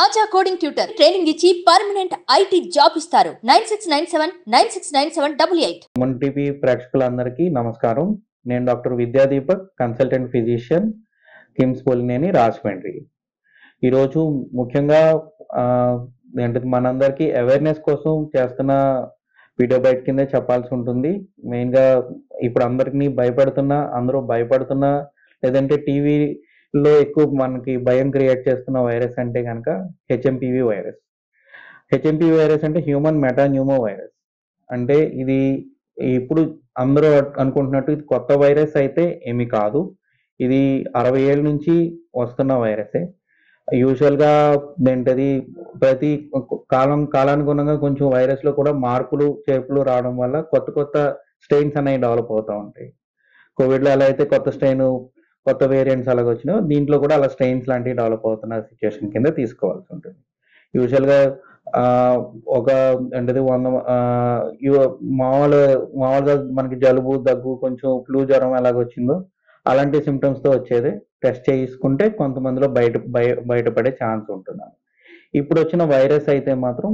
ఆచా coding tutor training ఇచ్చి permanent IT job ఇస్తారు. 9697969788. మన టీవీ ప్రేక్షకులందరికీ నమస్కారం. నేను doctor Vidyadeepak, consultant physician, KIMS Polineni, Rajahmundry. ఈరోజు ముఖ్యంగా అంటే మనందరికీ అవేర్నెస్ కోసం చేస్తున్న వీడియో బయట కిందే చెప్పాల్సి ఉంటుంది. మెయిన్గా ఇప్పుడు అందరూ భయపడుతున్న లేదంటే టీవీలో ఎక్కువ మనకి భయం క్రియేట్ చేస్తున్న వైరస్ అంటే కనుక హెచ్ఎంపివి వైరస్. హెచ్ఎంపివి వైరస్ అంటే హ్యూమన్ మెటాన్యూమో వైరస్. అంటే ఇది ఇప్పుడు అందరూ అనుకుంటున్నట్టు ఇది కొత్త వైరస్ అయితే ఏమీ కాదు. ఇది 60 ఏళ్ళ నుంచి వస్తున్న వైరసే. యూజువల్గా ఏంటది ప్రతి కాలానుగుణంగా కొంచెం వైరస్లో కూడా మార్పులు చేర్పులు రావడం వల్ల కొత్త స్ట్రెయిన్స్ అనేవి డెవలప్ అవుతూ ఉంటాయి. కోవిడ్లో ఎలా అయితే కొత్త వేరియంట్స్ అలాగ వచ్చినాయో దీంట్లో కూడా అలా స్ట్రెయిన్స్ లాంటివి డెవలప్ అవుతున్న సిచ్యువేషన్ కింద తీసుకోవాల్సి ఉంటుంది. యూజువల్గా ఒక అంటే మామూలుగా మనకి జలుబు, దగ్గు, కొంచెం ఫ్లూ జ్వరం ఎలాగొచ్చిందో అలాంటి సిమ్టమ్స్తో వచ్చేది. టెస్ట్ చేసుకుంటే కొంతమందిలో బయటపడే ఛాన్స్ ఉంటుంది. ఇప్పుడు వచ్చిన వైరస్ అయితే మాత్రం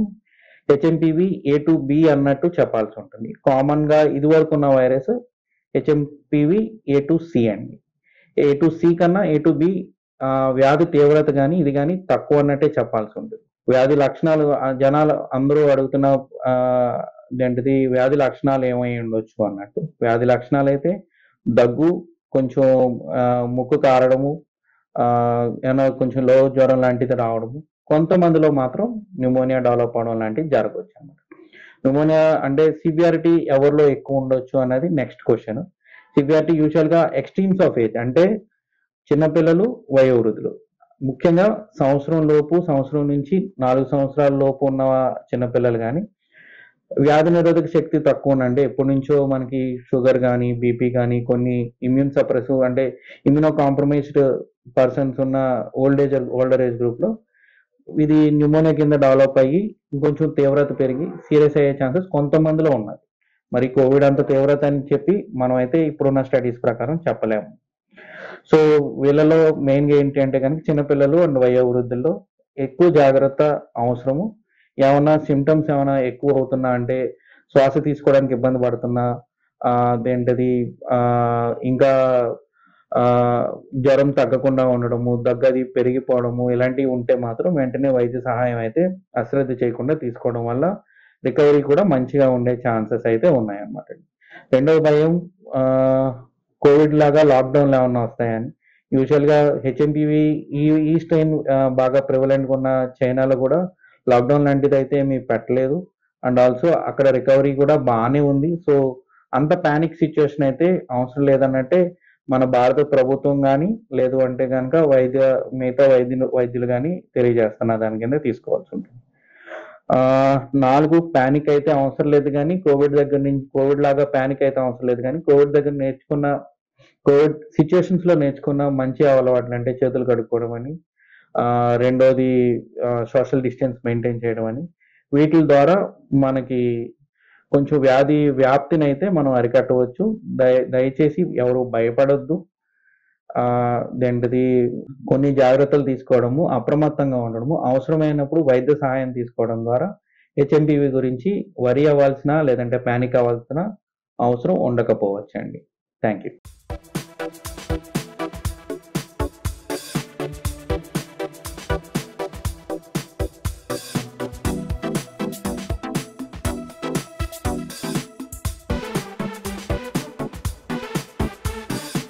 హెచ్ఎంపివి A to B అన్నట్టు చెప్పాల్సి ఉంటుంది. కామన్గా ఇదివరకు ఉన్న virus HMPV A to C అండి. A to C కన్నా A to B వ్యాధి తీవ్రత కానీ ఇది కానీ తక్కువ అన్నట్టే చెప్పాల్సి ఉంటుంది. వ్యాధి లక్షణాలు జనాలు అందరూ అడుగుతున్న వ్యాధి లక్షణాలు ఏమై ఉండొచ్చు అన్నట్టు. వ్యాధి లక్షణాలు అయితే దగ్గు, కొంచెం ముక్కు కారడము, ఏమైనా కొంచెం లో జ్వరం లాంటిది రావడము, కొంతమందిలో మాత్రం న్యూమోనియా డెవలప్ అవడం లాంటివి జరగవచ్చు అన్నమాట. న్యూమోనియా అంటే సివియారిటీ ఎవరిలో ఎక్కువ ఉండొచ్చు అన్నది నెక్స్ట్ క్వశ్చన్. సివియారిటీ యూజువల్గా ఎక్స్ట్రీమ్స్ ఆఫ్ ఏజ్ అంటే చిన్నపిల్లలు, వయోవృద్ధులు, ముఖ్యంగా సంవత్సరం నుంచి 4 సంవత్సరాల లోపు ఉన్న చిన్నపిల్లలు కానీ, వ్యాధి నిరోధక శక్తి తక్కువ ఉందంటే ఎప్పటి నుంచో మనకి షుగర్ కానీ, బీపీ కానీ, కొన్ని ఇమ్యూన్ సప్రెసివ్ అంటే ఇమ్యూనో కాంప్రమైజ్డ్ పర్సన్స్ ఉన్న ఓల్డర్ ఏజ్ గ్రూప్లో ఇది న్యూమోనియా కింద డెవలప్ అయ్యి ఇంకొంచెం తీవ్రత పెరిగి సీరియస్ అయ్యే ఛాన్సెస్ కొంతమందిలో ఉన్నాయి. మరి కోవిడ్ అంత తీవ్రత అని చెప్పి మనం అయితే ఇప్పుడున్న స్టడీస్ ప్రకారం చెప్పలేము. సో వీళ్ళలో మెయిన్గా ఏంటి అంటే కనుక చిన్నపిల్లలు అండ్ వయోవృద్ధుల్లో ఎక్కువ జాగ్రత్త అవసరము. ఏమన్నా సిమ్టమ్స్ ఏమైనా ఎక్కువ అవుతున్నా అంటే శ్వాస తీసుకోవడానికి ఇబ్బంది పడుతున్నా, ఇంకా జ్వరం తగ్గకుండా ఉండడము, దగ్గది పెరిగిపోవడము ఇలాంటివి ఉంటే మాత్రం వెంటనే వైద్య సహాయం అయితే అశ్రద్ధ చేయకుండా తీసుకోవడం వల్ల రికవరీ కూడా మంచిగా ఉండే ఛాన్సెస్ అయితే ఉన్నాయన్నమాట. రెండవ భయం కోవిడ్ లాగా లాక్డౌన్లు ఏమన్నా వస్తాయని. యూజువల్గా హెచ్ఎంపివి ఈ స్ట్రెయిన్ బాగా ప్రివలెంట్గా ఉన్న చైనాలో కూడా లాక్డౌన్ లాంటిది అయితే ఏమీ పెట్టలేదు. అండ్ ఆల్సో అక్కడ రికవరీ కూడా బాగానే ఉంది. సో అంత ప్యానిక్ సిచ్యువేషన్ అయితే అవసరం లేదన్నట్టే మన భారత ప్రభుత్వం కానీ లేదు అంటే కనుక మిగతా వైద్యులు కానీ తెలియజేస్తున్న దాని కింద తీసుకోవాల్సి ఉంటుంది. 4 ప్యానిక్ అయితే అవసరం లేదు కానీ కోవిడ్ లాగా ప్యానిక్ అయితే అవసరం లేదు కానీ కోవిడ్ సిచ్యువేషన్స్ లో నేర్చుకున్న మంచి అలవాట్లు అంటే చేతులు కడుక్కోవడం అని, రెండోది సోషల్ డిస్టెన్స్ మెయింటైన్ చేయడం అని, వీటి ద్వారా మనకి కొంచెం వ్యాధి వ్యాప్తిని అయితే మనం అరికట్టవచ్చు. దయచేసి ఎవరు భయపడొద్దు. కొన్ని జాగ్రత్తలు తీసుకోవడము, అప్రమత్తంగా ఉండడము, అవసరమైనప్పుడు వైద్య సహాయం తీసుకోవడం ద్వారా హెచ్ఎంపివి గురించి వరి అవ్వాల్సిన లేదంటే ప్యానిక్ అవ్వాల్సిన అవసరం ఉండకపోవచ్చండి. Thank you.